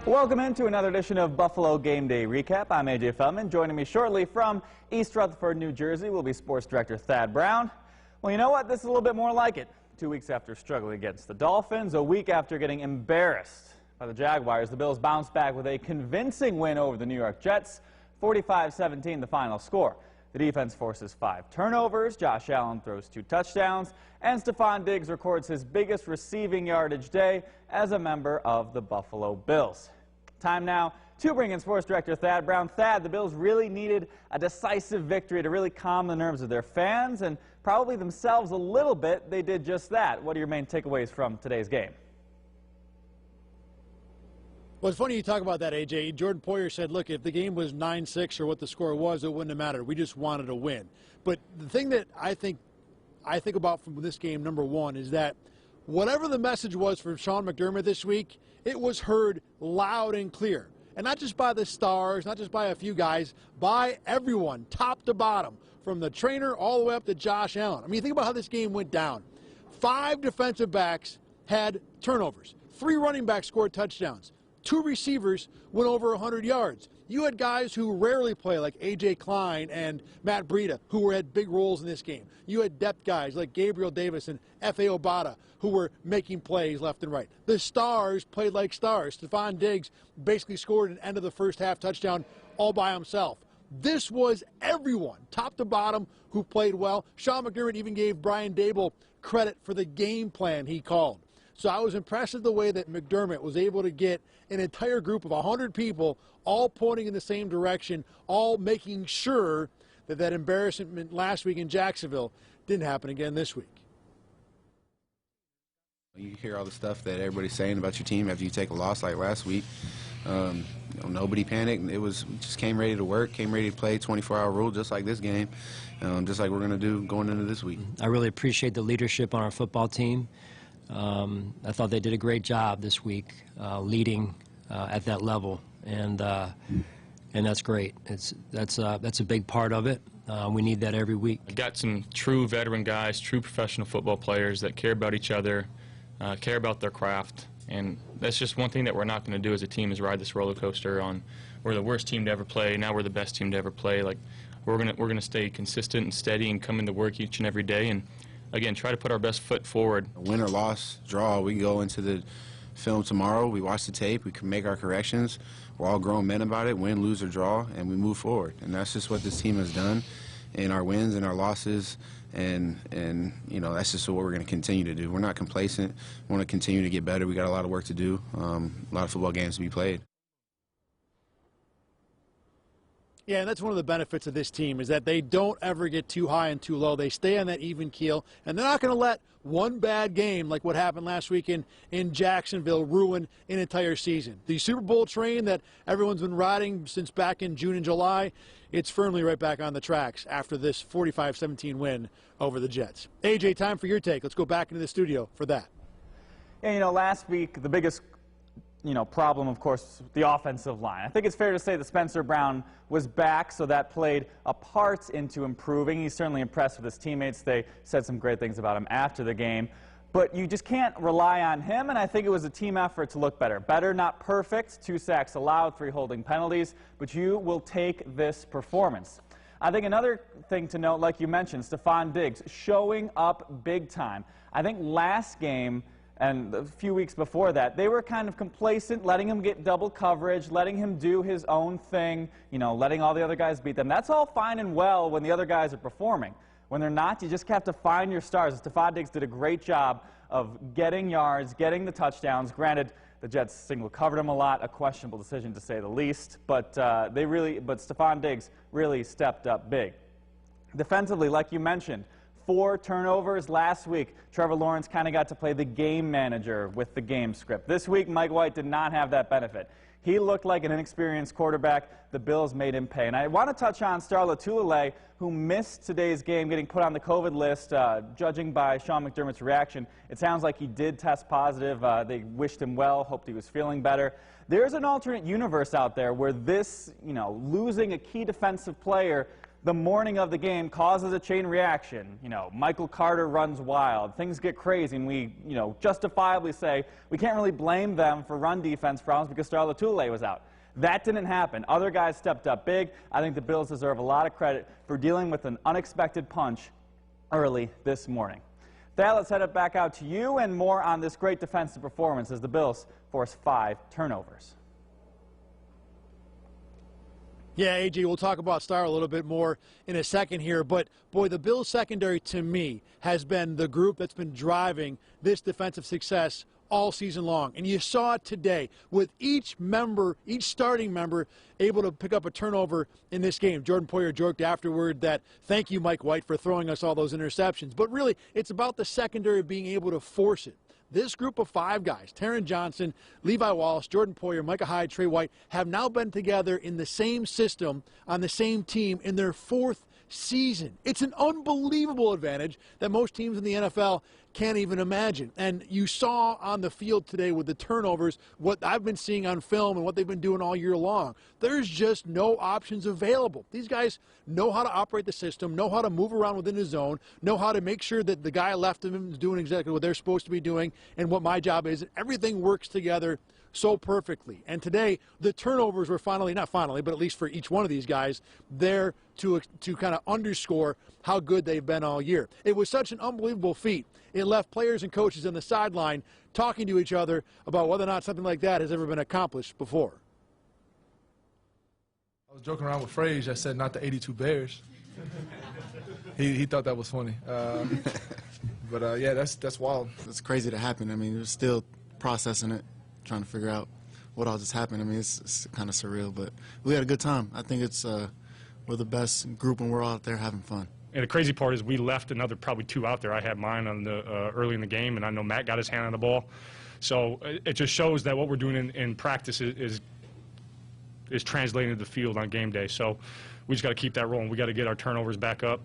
Welcome into another edition of Buffalo Game Day Recap. I'm AJ Feldman. Joining me shortly from East Rutherford, New Jersey, will be Sports Director Thad Brown. Well, you know what? This is a little bit more like it. 2 weeks after struggling against the Dolphins, a week after getting embarrassed by the Jaguars, the Bills bounced back with a convincing win over the New York Jets, 45-17 the final score. The defense forces 5 turnovers, Josh Allen throws 2 touchdowns, and Stephon Diggs records his biggest receiving yardage day as a member of the Buffalo Bills. Time now to bring in Sports Director Thad Brown. Thad, the Bills really needed a decisive victory to really calm the nerves of their fans and probably themselves a little bit. They did just that. What are your main takeaways from today's game? Well, it's funny you talk about that, AJ. Jordan Poyer said, look, if the game was 9-6 or what the score was, it wouldn't have mattered. We just wanted to win. But the thing that I think about from this game, number one, is that whatever the message was from Sean McDermott this week, it was heard loud and clear. And not just by the stars, not just by a few guys, by everyone, top to bottom, from the trainer all the way up to Josh Allen. I mean, think about how this game went down. 5 defensive backs had turnovers. 3 running backs scored touchdowns. 2 receivers went over 100 yards. You had guys who rarely play, like A.J. Klein and Matt BREIDA, who had big roles in this game. You had depth guys like Gabriel Davis and F.A. Obata, who were making plays left and right. The stars played like stars. Stephon Diggs basically scored an end of the first half touchdown all by himself. This was everyone, top to bottom, who played well. Sean McDermott even gave Brian Daboll credit for the game plan he called. So I was impressed with the way that McDermott was able to get an entire group of 100 people all pointing in the same direction, all making sure that that embarrassment last week in Jacksonville didn't happen again this week. You hear all the stuff that everybody's saying about your team after you take a loss like last week. Nobody panicked. We just came ready to work, came ready to play 24-hour rule just like this game, just like we're going to do going into this week. I really appreciate the leadership on our football team. I thought they did a great job this week leading at that level, and that's great. That's a big part of it. We need that every week. I've got some true veteran guys, true professional football players that care about each other, care about their craft, and that's just one thing that we're not going to do as a team is ride this roller coaster on we're the worst team to ever play, now we're the best team to ever play. Like we're gonna stay consistent and steady and come into work each and every day and again, try to put our best foot forward. Win or loss, draw, we can go into the film tomorrow, we watch the tape, we can make our corrections. We're all grown men about it, win, lose, or draw, and we move forward. And that's just what this team has done in our wins and our losses, and you know, that's just what we're going to continue to do. We're not complacent. We want to continue to get better. We got a lot of work to do, a lot of football games to be played. Yeah, and that's one of the benefits of this team is that they don't ever get too high and too low. They stay on that even keel, and they're not going to let one bad game like what happened last week in Jacksonville ruin an entire season. The Super Bowl train that everyone's been riding since back in June and July, it's firmly right back on the tracks after this 45-17 win over the Jets. AJ, time for your take. Let's go back into the studio for that. Yeah, you know, last week the biggest problem, of course, the offensive line. I think it's fair to say that Spencer Brown was back, so that played a part into improving. He's certainly impressed with his teammates. They said some great things about him after the game. But you just can't rely on him, and I think it was a team effort to look better. Better, not perfect. 2 sacks allowed, 3 holding penalties, but you will take this performance. I think another thing to note, like you mentioned, Stephon Diggs showing up big time. I think last game and a few weeks before that, they were kind of complacent, letting him get double coverage, letting him do his own thing, letting all the other guys beat them. That's all fine and well when the other guys are performing. When they're not, you just have to find your stars. Stephon Diggs did a great job of getting yards, getting the touchdowns. Granted, the Jets single covered him a lot, a questionable decision to say the least, but Stephon Diggs really stepped up big. Defensively, like you mentioned, 4 turnovers last week. Trevor Lawrence kind of got to play the game manager with the game script. This week, Mike White did not have that benefit. He looked like an inexperienced quarterback. The Bills made him pay. And I want to touch on Star Lotulelei, who missed today's game, getting put on the COVID list, judging by Sean McDermott's reaction. It sounds like he did test positive. They wished him well, hoped he was feeling better. There's an alternate universe out there where this, losing a key defensive player the morning of the game causes a chain reaction. You know, Michael Carter runs wild, things get crazy, and we, justifiably say we can't really blame them for run defense problems because Star Lotulelei was out. That didn't happen. Other guys stepped up big. I think the Bills deserve a lot of credit for dealing with an unexpected punch early this morning. With that, let's head it back out to you and more on this great defensive performance as the Bills force 5 turnovers. Yeah, AJ, we'll talk about Star a little bit more in a second here, but boy, the Bills secondary to me has been the group that's been driving this defensive success all season long. And you saw it today with each starting member able to pick up a turnover in this game. Jordan Poyer joked afterward that thank you, Mike White, for throwing us all those interceptions. But really, it's about the secondary being able to force it. This group of 5 guys, Taron Johnson, Levi Wallace, Jordan Poyer, MICAH HYDE, Trey White, have now been together in the same system on the same team in their 4th season. It's an unbelievable advantage that most teams in the NFL can't even imagine. And you saw on the field today with the turnovers what I've been seeing on film and what they've been doing all year long. There's just no options available. These guys know how to operate the system, know how to move around within the zone, know how to make sure that the guy left of him is doing exactly what they're supposed to be doing and what my job is. Everything works together so perfectly. And today, the turnovers were finally, not finally, but at least for each one of these guys, there to kind of underscore how good they've been all year. It was such an unbelievable feat. It left players and coaches on the sideline talking to each other about whether or not something like that has ever been accomplished before. I was joking around with Frage. I said, not the 82 Bears. He thought that was funny. But yeah, that's wild. It's crazy to happen. I mean, we're still processing it, trying to figure out what all just happened. I mean, it's kind of surreal, but we had a good time. I think it's we're the best group and we're all out there having fun. And the crazy part is we left another probably 2 out there. I had mine on the early in the game, and I know Matt got his hand on the ball. So it just shows that what we're doing in practice is translating to the field on game day. So we just got to keep that rolling. We got to get our turnovers back up,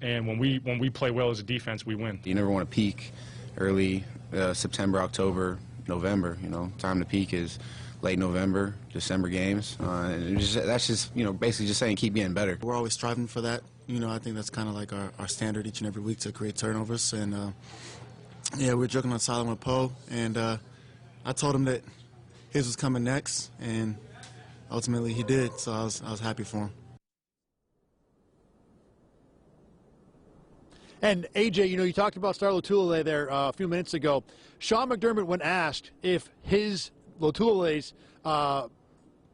and when we play well as a defense, we win. You never want to peak early September, October, November. Time to peak is late November, December games. And that's just, basically just saying keep getting better. We're always striving for that. I think that's kind of like our standard each and every week to create turnovers. And, yeah, we're joking on silent with Poe. And I told him that his was coming next, and ultimately he did. So I was happy for him. And, AJ, you talked about Star Lotulelei there a few minutes ago. Sean McDermott, when asked if his Lotulelei's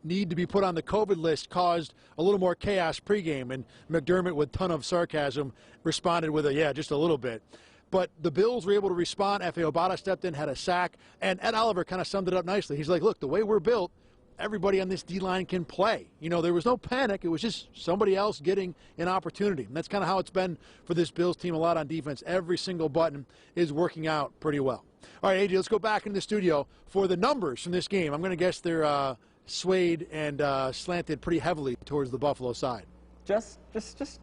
need to be put on the COVID list caused a little more chaos pregame, and McDermott, with a ton of sarcasm, responded with yeah, just a little bit. But the Bills were able to respond. Efe Obada stepped in, had a sack, and Ed Oliver kind of summed it up nicely. He's like, look, the way we're built, everybody on this D-line can play. There was no panic. It was just somebody else getting an opportunity. And that's kind of how it's been for this Bills team a lot on defense. Every single button is working out pretty well. All right, AJ, let's go back in the studio for the numbers from this game. I'm going to guess they're swayed and slanted pretty heavily towards the Buffalo side. Just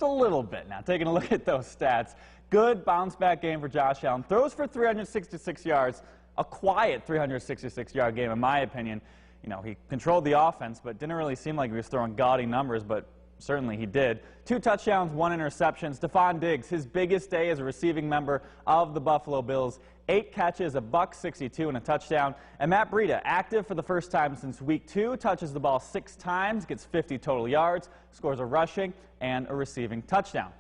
a little bit now. Taking a look at those stats. Good bounce-back game for Josh Allen. Throws for 366 yards. A quiet 366-yard game, in my opinion. He controlled the offense, but didn't really seem like he was throwing gaudy numbers, but certainly he did. 2 touchdowns, 1 interception. Stephon Diggs, his biggest day as a receiving member of the Buffalo Bills. 8 catches, a $162 and a touchdown. And Matt BREIDA, active for the first time since week 2, touches the ball 6 times, gets 50 total yards, scores a rushing and a receiving touchdown.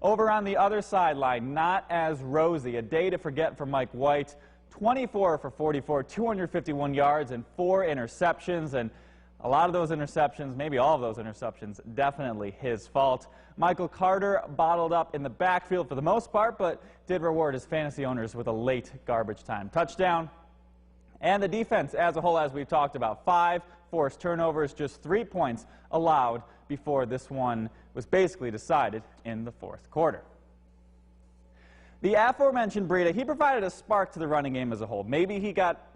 Over on the other sideline, not as rosy. A day to forget for Mike White. 24 for 44, 251 yards and 4 interceptions. And a lot of those interceptions, maybe all of those interceptions, definitely his fault. Michael Carter bottled up in the backfield for the most part, but did reward his fantasy owners with a late garbage time touchdown. And the defense as a whole, as we've talked about, 5 forced turnovers, just 3 points allowed before this one was basically decided in the 4th quarter. The aforementioned BREIDA, he provided a spark to the running game as a whole. Maybe he got,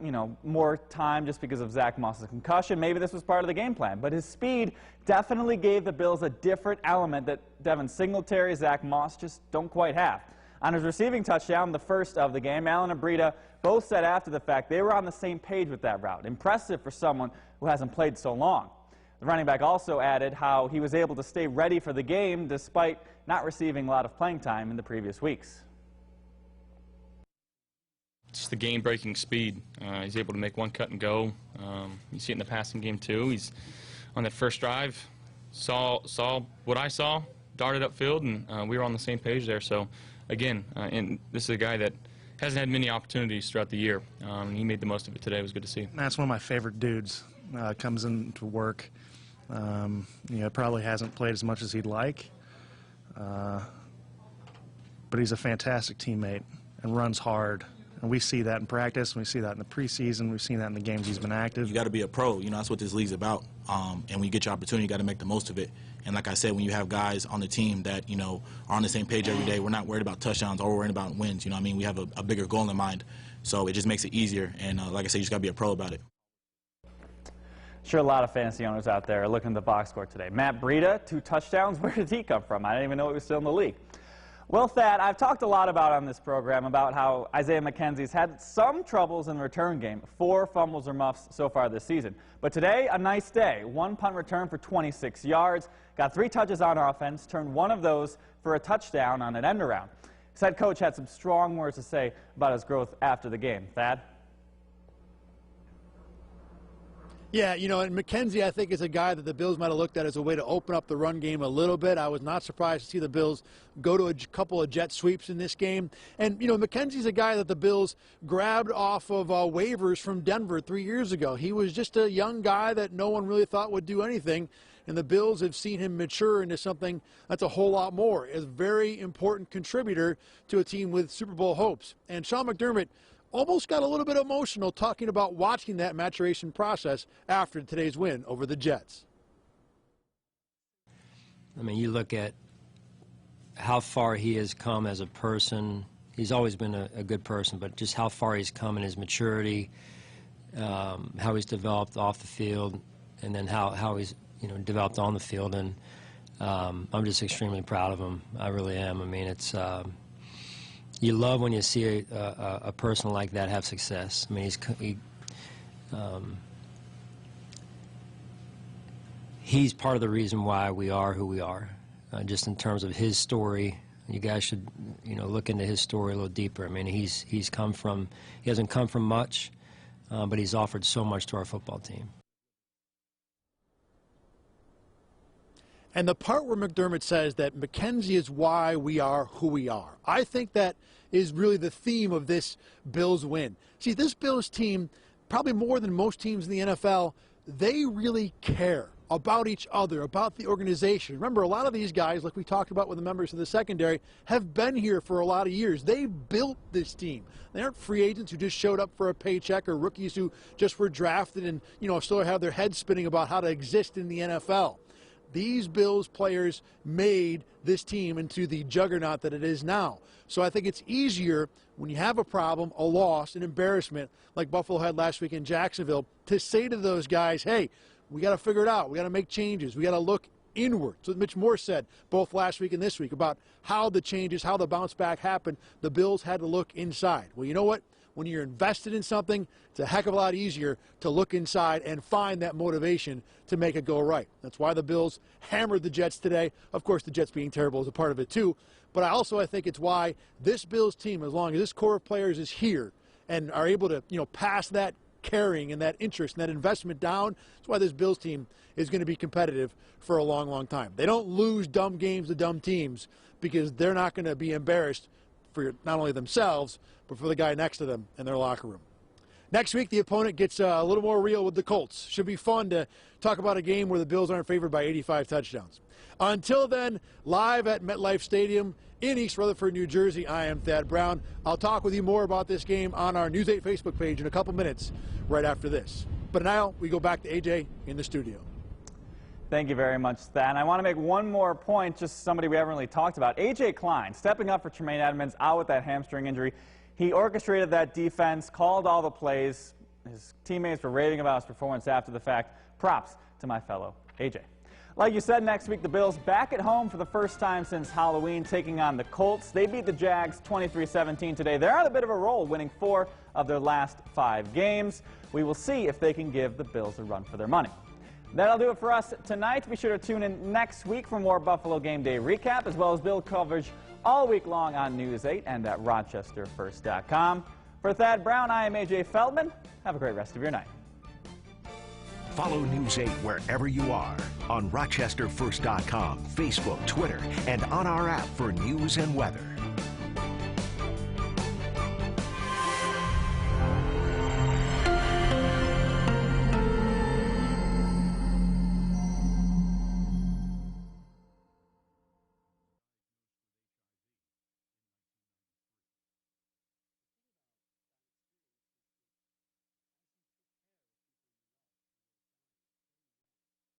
more time just because of Zach Moss's concussion. Maybe this was part of the game plan. But his speed definitely gave the Bills a different element that Devin Singletary, Zach Moss just don't quite have. On his receiving touchdown, the first of the game, Allen and BREIDA both said after the fact they were on the same page with that route. Impressive for someone who hasn't played so long. The running back also added how he was able to stay ready for the game despite not receiving a lot of playing time in the previous weeks. Just the game-breaking speed. He's able to make one cut and go. You see it in the passing game too. He's on that first drive, saw what I saw, darted upfield, and we were on the same page there. So, again, and this is a guy that hasn't had many opportunities throughout the year. He made the most of it today. It was good to see. That's one of my favorite dudes. Comes into work. Probably hasn't played as much as he'd like, but he's a fantastic teammate and runs hard. And we see that in practice, and we see that in the preseason, we've seen that in the games he's been active. You got to be a pro. That's what this league's about. And when you get your opportunity, you got to make the most of it. And like I said, when you have guys on the team that, are on the same page every day, we're not worried about touchdowns or we're worried about wins. We have a bigger goal in mind. So it just makes it easier. And like I said, you just got to be a pro about it. Sure, a lot of fantasy owners out there are looking at the box score today. Matt BREIDA, 2 touchdowns. Where did he come from? I didn't even know he was still in the league. Well, Thad, I've talked a lot on this program about how Isaiah McKenzie's had some troubles in the return game. 4 fumbles or muffs so far this season. But today, a nice day. 1 punt return for 26 yards. Got 3 touches on offense. Turned 1 of those for a touchdown on an end around. His head coach had some strong words to say about his growth after the game. Thad? Yeah, and McKenzie, I think, is a guy that the Bills might have looked at as a way to open up the run game a little bit. I was not surprised to see the Bills go to a couple of jet sweeps in this game. And, McKenzie's a guy that the Bills grabbed off of waivers from Denver 3 years ago. He was just a young guy that no one really thought would do anything. And the Bills have seen him mature into something that's a whole lot more. Is a very important contributor to a team with Super Bowl hopes. And Sean McDermott almost got a little bit emotional talking about watching that maturation process after today's win over the Jets. You look at how far he has come as a person. He's always been a good person, but just how far he's come in his maturity, how he's developed off the field, and then how he's developed on the field. And I'm just extremely proud of him. I really am. It's you love when you see a person like that have success. He's part of the reason why we are who we are. Just in terms of his story, you guys should look into his story a little deeper. He hasn't come from much, but he's offered so much to our football team. And the part where McDermott says that McKenzie is why we are who we are, I think that is really the theme of this Bills win. See, this Bills team, probably more than most teams in the NFL, they really care about each other, about the organization. Remember, a lot of these guys, like we talked about with the members of the secondary, have been here for a lot of years. They built this team. They aren't free agents who just showed up for a paycheck or rookies who just were drafted and, still have their heads spinning about how to exist in the NFL. These Bills players made this team into the juggernaut that it is now. So I think it's easier when you have a problem, a loss, an embarrassment, like Buffalo had last week in Jacksonville, to say to those guys, hey, we got to figure it out. We got to make changes. We got to look inward. So Mitch Moore said both last week and this week about how the changes, how the bounce back happened. The Bills had to look inside. Well, you know what? When you're invested in something, it's a heck of a lot easier to look inside and find that motivation to make it go right. That's why the Bills hammered the Jets today. Of course, the Jets being terrible is a part of it too. But I think it's why this Bills team, as long as this core of players is here and are able to, pass that caring and that interest and that investment down, that's why this Bills team is going to be competitive for a long, long time. They don't lose dumb games to dumb teams because they're not going to be embarrassed for not only themselves, but for the guy next to them in their locker room. Next week, the opponent gets a little more real with the Colts. Should be fun to talk about a game where the Bills aren't favored by 85 touchdowns. Until then, live at MetLife Stadium in East Rutherford, New Jersey, I am Thad Brown. I'll talk with you more about this game on our News 8 Facebook page in a couple minutes right after this. But now we go back to AJ in the studio. Thank you very much, Thad. And I want to make one more point, just somebody we haven't really talked about. A.J. Klein, stepping up for Tremaine Edmonds, out with that hamstring injury. He orchestrated that defense, called all the plays. His teammates were raving about his performance after the fact. Props to my fellow A.J. Like you said, next week the Bills back at home for the first time since Halloween, taking on the Colts. They beat the Jags 23-17 today. They're on a bit of a roll, winning 4 of their last 5 games. We will see if they can give the Bills a run for their money. That'll do it for us tonight. Be sure to tune in next week for more Buffalo Game Day Recap, as well as Bill coverage all week long on News 8 and at RochesterFirst.com. For Thad Brown, I am A.J. Feldman. Have a great rest of your night. Follow News 8 wherever you are on RochesterFirst.com, Facebook, Twitter, and on our app for news and weather.